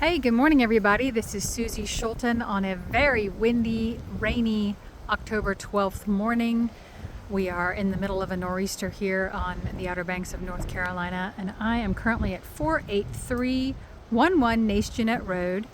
Hey, good morning, everybody. This is Susie Schulten on a very windy, rainy October 12th morning. We are in the middle of a nor'easter here on the Outer Banks of North Carolina, and I am currently at 48311 Nace Jeannette Road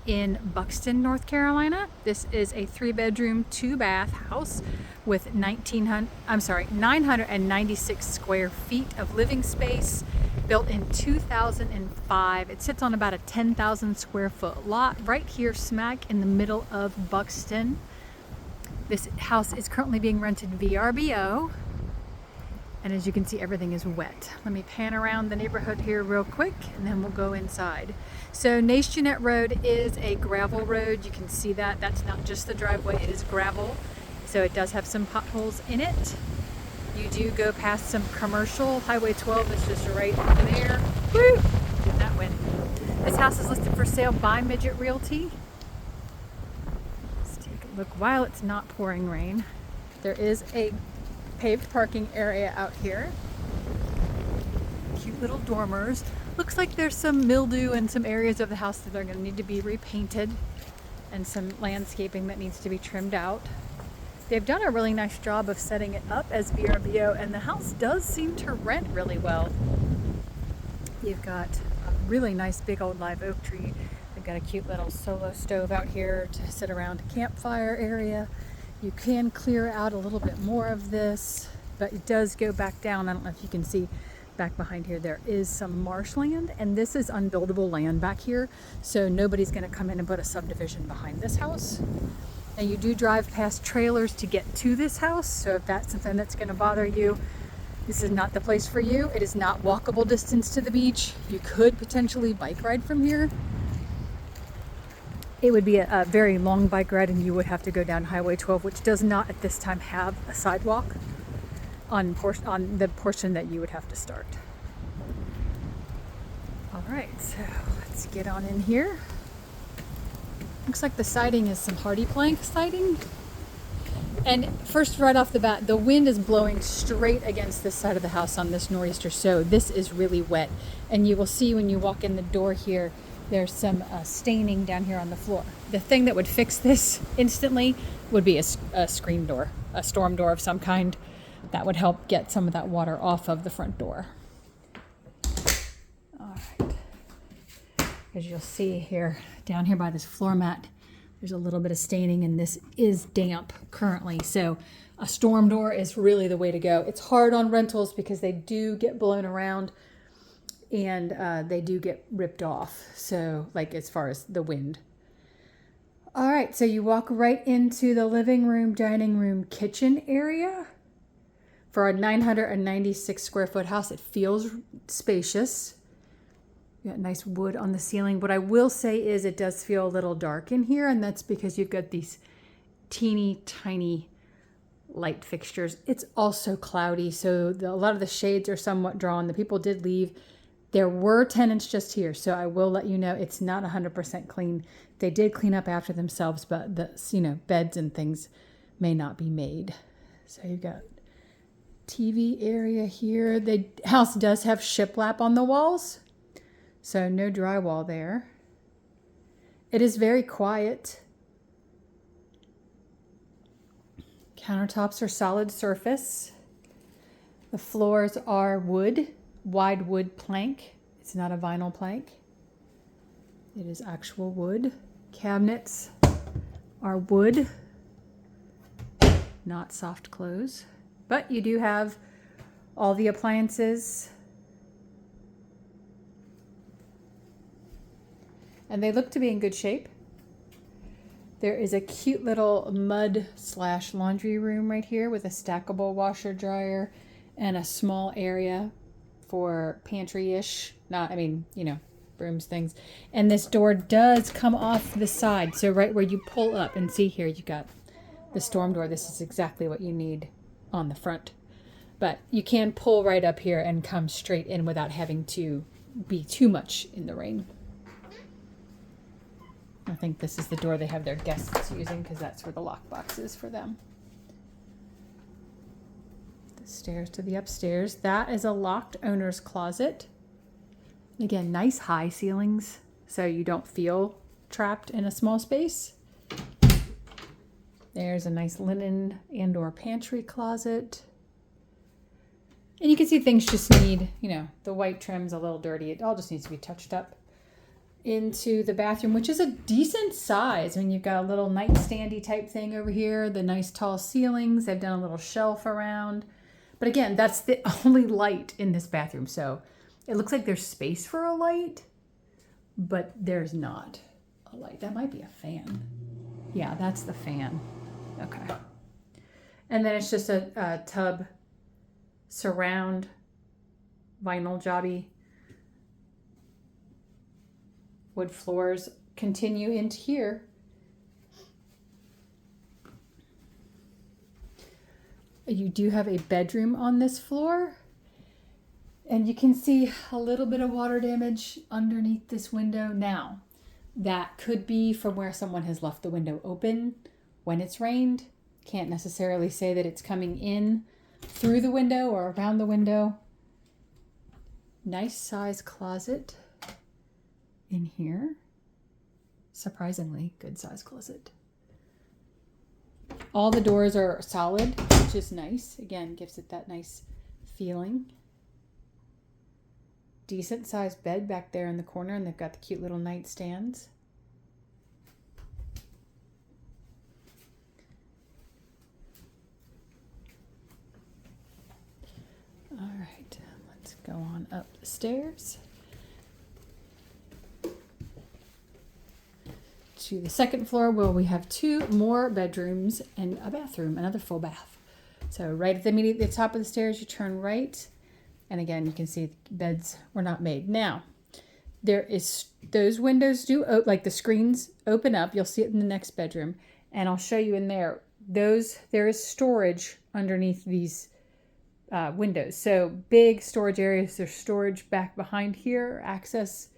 in Buxton, North Carolina. This is a 3-bedroom, 2-bath house with 996 square feet of living space, built in 2005. It sits on about a 10,000 square foot lot right here smack in the middle of Buxton. This house is currently being rented VRBO, and as you can see, everything is wet. Let me pan around the neighborhood here real quick and then we'll go inside. So Nace Jeannette Road is a gravel road. You can see that. That's not just the driveway, it is gravel. So it does have some potholes in it. You do go past some commercial. Highway 12 is just right there. Woo! Get that win. This house is listed for sale by Midget Realty. Let's take a look while it's not pouring rain. There is a paved parking area out here. Cute little dormers. Looks like there's some mildew in some areas of the house that are going to need to be repainted, and some landscaping that needs to be trimmed out. They've done a really nice job of setting it up as VRBO, and the house does seem to rent really well. You've got a really nice big old live oak tree. They've got a cute little solo stove out here to sit around a campfire area. You can clear out a little bit more of this, but it does go back down. I don't know if you can see back behind here, there is some marshland, and this is unbuildable land back here, so nobody's going to come in and put a subdivision behind this house. Now you do drive past trailers to get to this house, so if that's something that's going to bother you, this is not the place for you. It is not walkable distance to the beach. You could potentially bike ride from here. It would be a very long bike ride, and you would have to go down Highway 12, which does not at this time have a sidewalk on the portion that you would have to start. All right, so let's get on in here. Looks like the siding is some hardy plank siding. And first, right off the bat, the wind is blowing straight against this side of the house on this nor'easter, so this is really wet. And you will see when you walk in the door here, there's some staining down here on the floor. The thing that would fix this instantly would be a screen door, a storm door of some kind. That would help get some of that water off of the front door. All right. As you'll see here, down here by this floor mat, there's a little bit of staining, and this is damp currently. So a storm door is really the way to go. It's hard on rentals because they do get blown around, and they do get ripped off. So like as far as the wind. All right, so you walk right into the living room, dining room, kitchen area. For a 996 square foot house, it feels spacious. You got nice wood on the ceiling. What I will say is it does feel a little dark in here, and that's because you've got these teeny tiny light fixtures. It's also cloudy, so a lot of the shades are somewhat drawn. The people did leave. There were tenants just here, so I will let you know it's not 100% clean. They did clean up after themselves, but the beds and things may not be made. So you've got TV area here. The house does have shiplap on the walls, so no drywall there. It is very quiet. Countertops are solid surface. The floors are wood, wide wood plank. It's not a vinyl plank. It is actual wood. Cabinets are wood, not soft close. But you do have all the appliances. And they look to be in good shape. There is a cute little mud/laundry room right here with a stackable washer dryer and a small area for pantry-ish. Brooms, things. And this door does come off the side. So right where you pull up, and see here, you got the storm door. This is exactly what you need on the front, but you can pull right up here and come straight in without having to be too much in the rain. I think this is the door they have their guests using, because that's where the lockbox is for them. The stairs to the upstairs. That is a locked owner's closet. Again, nice high ceilings. so you don't feel trapped in a small space. There's a nice linen and or pantry closet. And you can see things just need, you know, the white trim's a little dirty. It all just needs to be touched up. Into the bathroom, which is a decent size. I mean, you've got a little nightstandy type thing over here, the nice tall ceilings. They've done a little shelf around. But again, that's the only light in this bathroom. So it looks like there's space for a light, but there's not a light. That might be a fan. Yeah, that's the fan. Okay. And then it's just a tub surround vinyl jobby. Wood floors continue into here. You do have a bedroom on this floor, and you can see a little bit of water damage underneath this window. Now, that could be from where someone has left the window open when it's rained. Can't necessarily say that it's coming in through the window or around the window. Nice size closet in here. Surprisingly good size closet. All the doors are solid, which is nice. Again, gives it that nice feeling. Decent sized bed back there in the corner, and they've got the cute little nightstands. All right, let's go on up the stairs to the second floor, where we have 2 more bedrooms and a bathroom, another full bath. So right at the top of the stairs, you turn right, and again, you can see the beds were not made. Now, there is those windows do like the screens open up. You'll see it in the next bedroom, and I'll show you in there. There is storage underneath these windows. So big storage areas. There's storage back behind here, access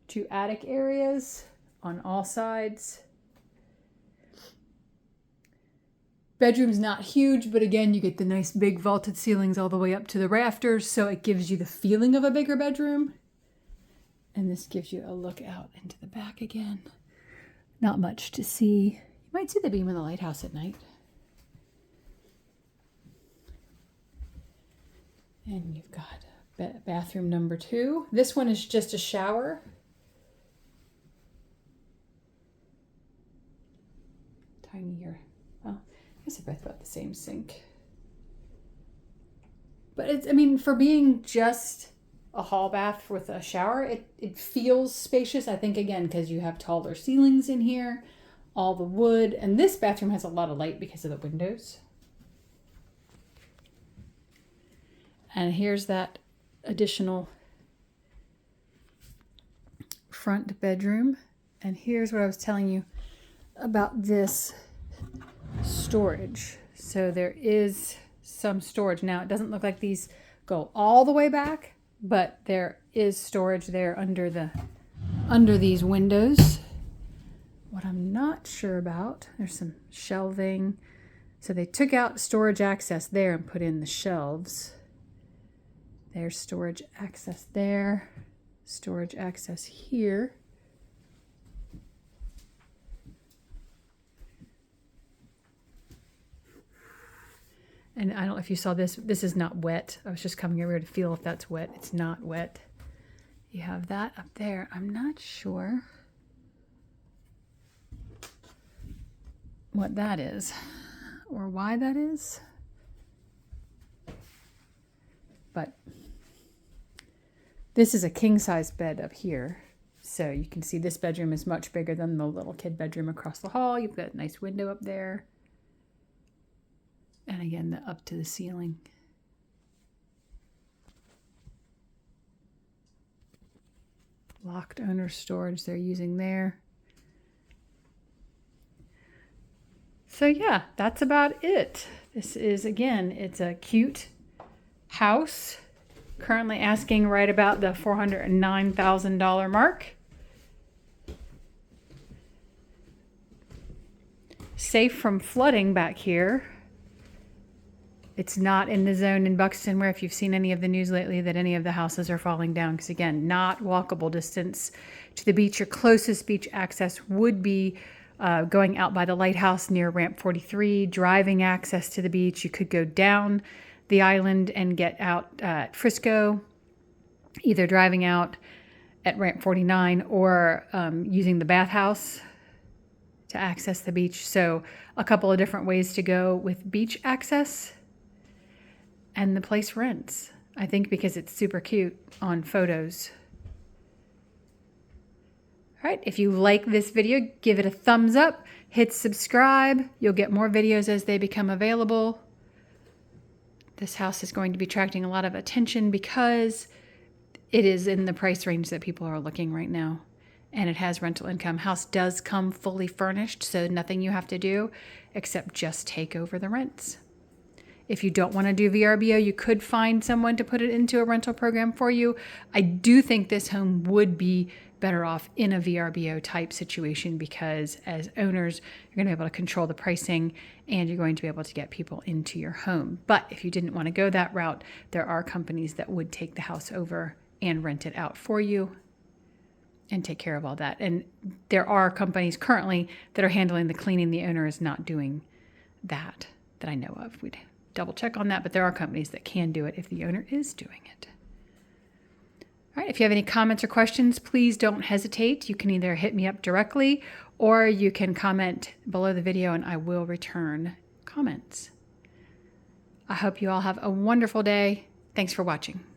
to attic areas on all sides. Bedroom's not huge, but again, you get the nice big vaulted ceilings all the way up to the rafters, so it gives you the feeling of a bigger bedroom. And this gives you a look out into the back again. Not much to see. You might see the beam of the lighthouse at night. And you've got bathroom number 2. This one is just a shower. Tinier. Well, I guess they're both about the same sink. But it's, I mean, for being just a hall bath with a shower, it feels spacious. I think, again, because you have taller ceilings in here, all the wood, and this bathroom has a lot of light because of the windows. And here's that additional front bedroom. And here's what I was telling you about this storage. So there is some storage. Now, it doesn't look like these go all the way back, but there is storage there under these windows. What I'm not sure about, there's some shelving. So they took out storage access there and put in the shelves. There's storage access there, storage access here. And I don't know if you saw this. This is not wet. I was just coming over here to feel if that's wet. It's not wet. You have that up there. I'm not sure what that is or why that is. But this is a king-size bed up here. So you can see this bedroom is much bigger than the little kid bedroom across the hall. You've got a nice window up there. And again, the up to the ceiling. Locked owner storage they're using there. So yeah, that's about it. This is, again, it's a cute house. Currently asking right about the $409,000 mark. Safe from flooding back here. It's not in the zone in Buxton where, if you've seen any of the news lately, that any of the houses are falling down. Because again, not walkable distance to the beach. Your closest beach access would be going out by the lighthouse near ramp 43, driving access to the beach. You could go down the island and get out at Frisco, either driving out at ramp 49 or using the bathhouse to access the beach. So a couple of different ways to go with beach access. And the place rents, I think, because it's super cute on photos. All right, if you like this video, give it a thumbs up, hit subscribe. You'll get more videos as they become available. This house is going to be attracting a lot of attention because it is in the price range that people are looking right now. And it has rental income. House does come fully furnished, so nothing you have to do except just take over the rents. If you don't want to do VRBO, you could find someone to put it into a rental program for you. I do think this home would be better off in a VRBO type situation because as owners, you're going to be able to control the pricing and you're going to be able to get people into your home. But if you didn't want to go that route, there are companies that would take the house over and rent it out for you and take care of all that. And there are companies currently that are handling the cleaning. The owner is not doing that I know of. We'd double check on that, but there are companies that can do it if the owner is doing it. All right, if you have any comments or questions, please don't hesitate. You can either hit me up directly or you can comment below the video and I will return comments. I hope you all have a wonderful day. Thanks for watching.